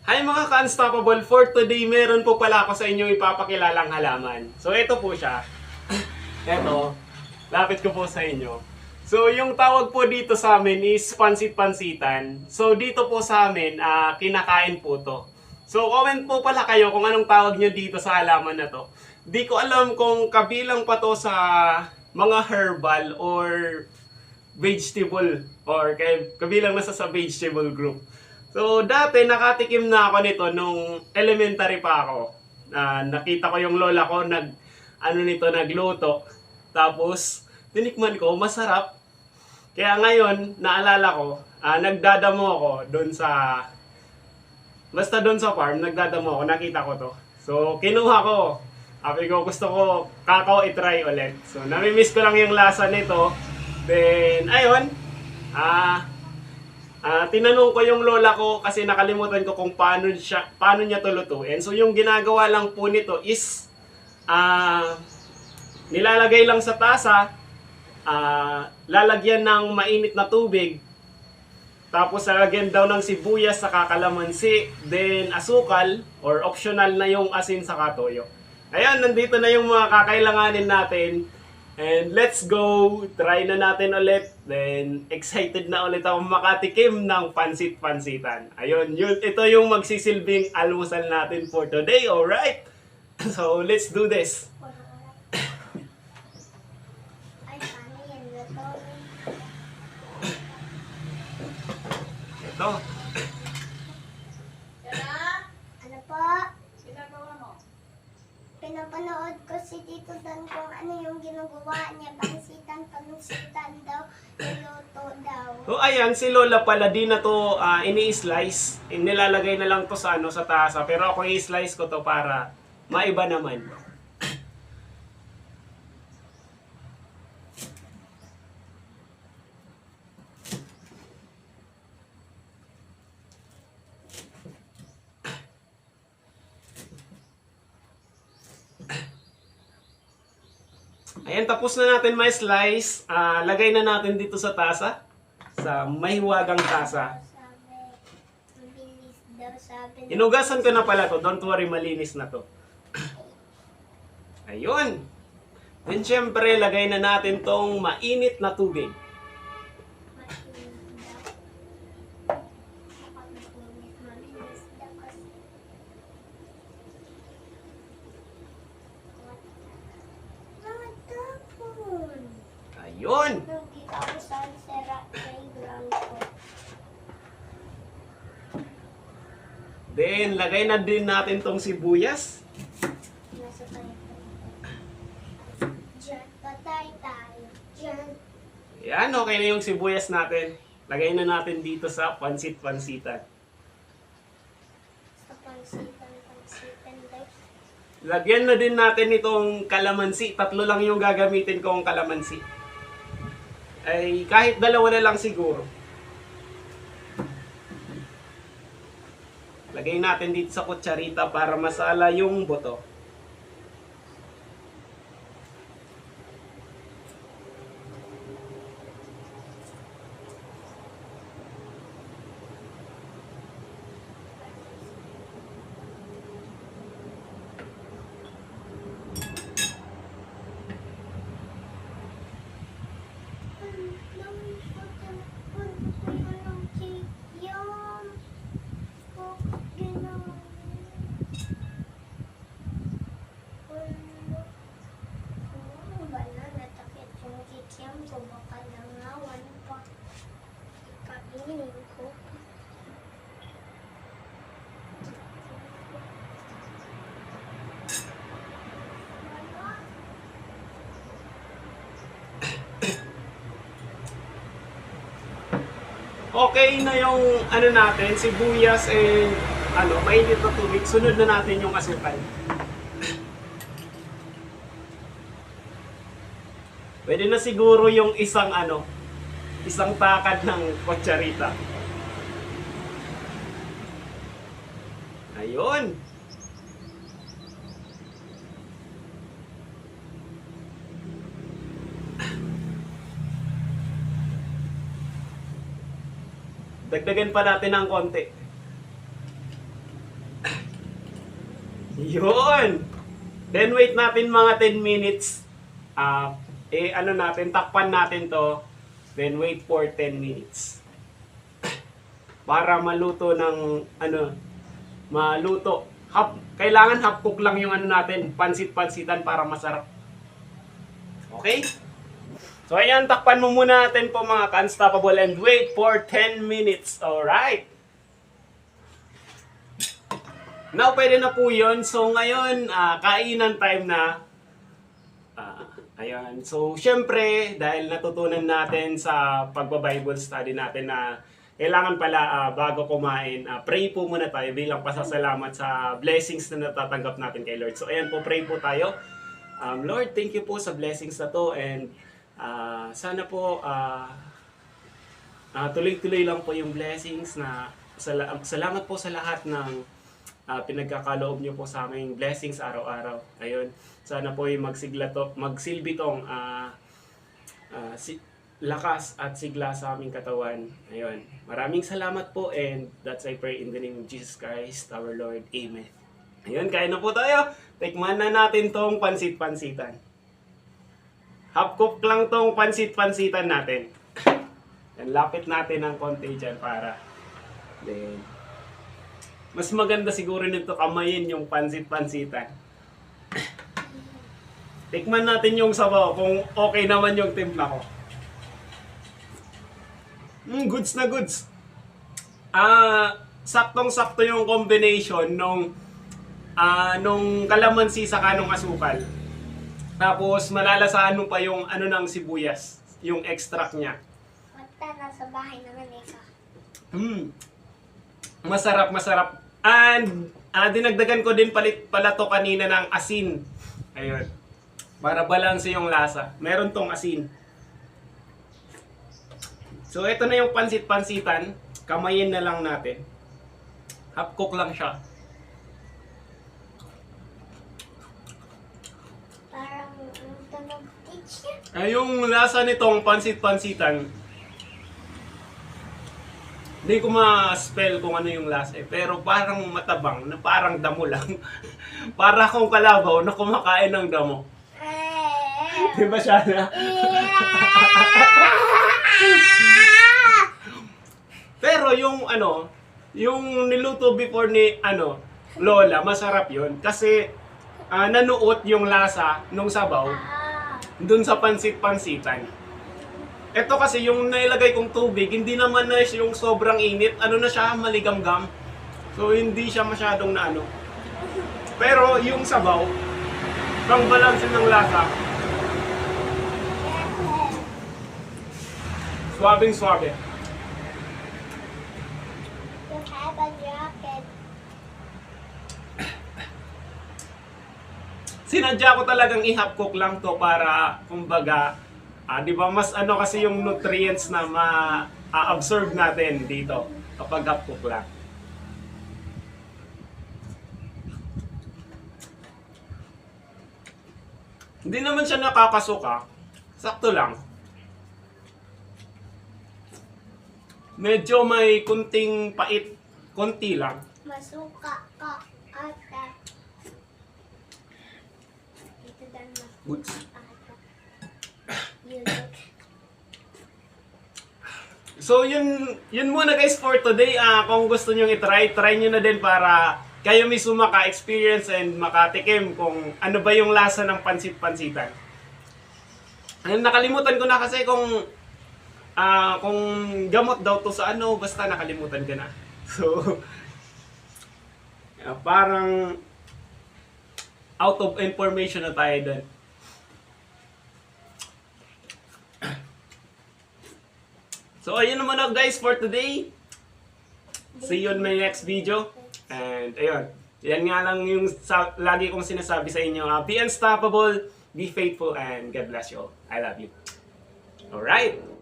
Hi mga ka-unstoppable! For today, meron po pala ako sa inyong ipapakilalang halaman. So ito po siya. Ito, lapit ko po sa inyo. So yung tawag po dito sa amin is pansit-pansitan. So dito po sa amin, kinakain po to. So comment po pala kayo kung anong tawag nyo dito sa halaman na to. Di ko alam kung kabilang pa to sa mga herbal or vegetable or kabilang na sa vegetable group. So, dati nakatikim na ako nito nung elementary pa ako. Nakita ko yung lola ko nagluto. Tapos, tinikman ko, masarap. Kaya ngayon, naalala ko, nagdadamo ako basta doon sa farm, nagdadamo ako, nakita ko to. So, kinuha ko. Sabi ko, gusto ko kakao itry ulit. So, namimiss ko lang yung lasa nito. Then, ayun, tinanong ko yung lola ko kasi nakalimutan ko kung paano niya to lutuin. So yung ginagawa lang po nito is nilalagay lang sa tasa, lalagyan ng mainit na tubig, tapos lalagyan daw ng sibuyas sa kalamansi, then asukal or optional na yung asin sa toyo. Ayan, nandito na yung mga kakailanganin natin. And let's go! Try na natin ulit. Then, excited na ulit ako makatikim ng pansit-pansitan. Ayun, ito yung magsisilbing almusal natin for today, alright? So, let's do this. Ito. Ano po? Ginagawa mo? Pinapanood ko si Tito Dan kung ano yung ginagawa niya. Pansitan daw, niluto daw. So, ayan, si Lola pala, di na to ini-slice. Nilalagay na lang to sa tasa. Pero ako i-slice ko to para maiba naman. Ayan, tapos na natin may slice. Lagay na natin dito sa tasa. Sa mahiwagang tasa. Mabilis daw, sabi. Inugasan ko na pala to. Don't worry, malinis na to. Ayun. Then syempre, lagay na natin tong mainit na tubig. Mabilis daw kasi. Matapon. Ayun. Hindi ako sa playground ko. Then, lagay na din natin tong sibuyas. Nasa tayo. Diyan, patay tayo. Diyan. Ayan, okay na yung sibuyas natin. Lagay na natin dito sa pansit-pansitan. Sa pansitan daw. Lagyan na din natin itong kalamansi. 3 lang yung gagamitin kong kalamansi. Ay, kahit 2 na lang siguro. Lagay natin dito sa kutsarita para masala yung buto. Okay na yung natin, sibuyas and mainit na tubig. Sunod na natin yung asukal. Pwede na siguro yung isang takad ng kutsarita. Ayun. Dagdagan pa natin ng konti. Yun! Then wait natin mga 10 minutes. Ano natin, takpan natin to. Then wait for 10 minutes. Para maluto ng, maluto. Kailangan half cook lang yung natin, pansit-pansitan para masarap. Okay? So ayan, takpan mo muna natin po mga ka-unstoppable and wait for 10 minutes. Alright? Now, pwede na po yun. So ngayon, kainan time na. Ayan. So, syempre, dahil natutunan natin sa pagba-Bible study natin na kailangan pala bago kumain, pray po muna tayo bilang pasasalamat sa blessings na natatanggap natin kay Lord. So, ayan po, pray po tayo. Lord, thank you po sa blessings na to and sana po tuloy-tuloy lang po yung blessings na salamat po sa lahat ng pinagkakaloob niyo po sa aming blessings araw-araw. Ayun, sana po yung magsilbi tong lakas at sigla sa aming katawan. Ayun, maraming salamat po and that's I pray in the name of Jesus Christ, our Lord. Amen. Ayun, kain na po tayo. Tikman na natin tong pansit-pansitan. Half cook lang tong pansit-pansitan natin. And lapit natin ng konti dyan para then mas maganda siguro nito kamayin yung pansit-pansitan. Tikman natin yung sabaw kung okay naman yung timpla ko. Goods na goods. Saktong-sakto yung combination nung kalamansi sa kanong asukal. Tapos malalasahan mo pa yung ng sibuyas, yung extract niya. Mata, nasa bahay naman ka. Masarap, masarap. And dinagdagan ko din pala to kanina ng asin. Ayun. Para balanse yung lasa. Meron tong asin. So ito na yung pansit-pansitan. Kamayin na lang natin. Half cook lang siya. Parang tunog teach niya. Yung lasa nitong pansit-pansitan, hindi ko ma-spell kung ano yung lasa pero parang matabang, na parang damo lang. Para akong kalabaw na kumakain ng damo. Di ba siya na? Pero yung yung niluto before ni Lola, masarap yun. Kasi nanuot yung lasa nung sabaw dun sa pansit-pansitan. Ito kasi yung nailagay kong tubig, hindi naman na yung sobrang init. Na siya, maligamgam. So, hindi siya masyadong Pero yung sabaw, pang balanse ng lasa, swabing-swabe. You have a jacket. Sinadya ko talagang i-half cook lang to para, kumbaga, di ba mas kasi yung nutrients na ma-absorb natin dito kapag half cook lang. Hindi naman siya nakakasuka. Sakto lang. Medyo may kunting pait. Konti lang. Masuka ka ata. Ito dan na. Goods. You look. So yun muna guys for today. Kung gusto nyo try nyo na din para kayo mismo maka-experience and makatikim kung ano ba yung lasa ng pansit-pansitan. Nakalimutan ko na kasi kung gamot daw to sa basta nakalimutan ko na. So parang out of information na tayo doon. So, ayun naman na guys for today. See you in my next video. And, ayun. Yan nga lang yung lagi kong sinasabi sa inyo. Be unstoppable, be faithful, and God bless you all. I love you. Alright.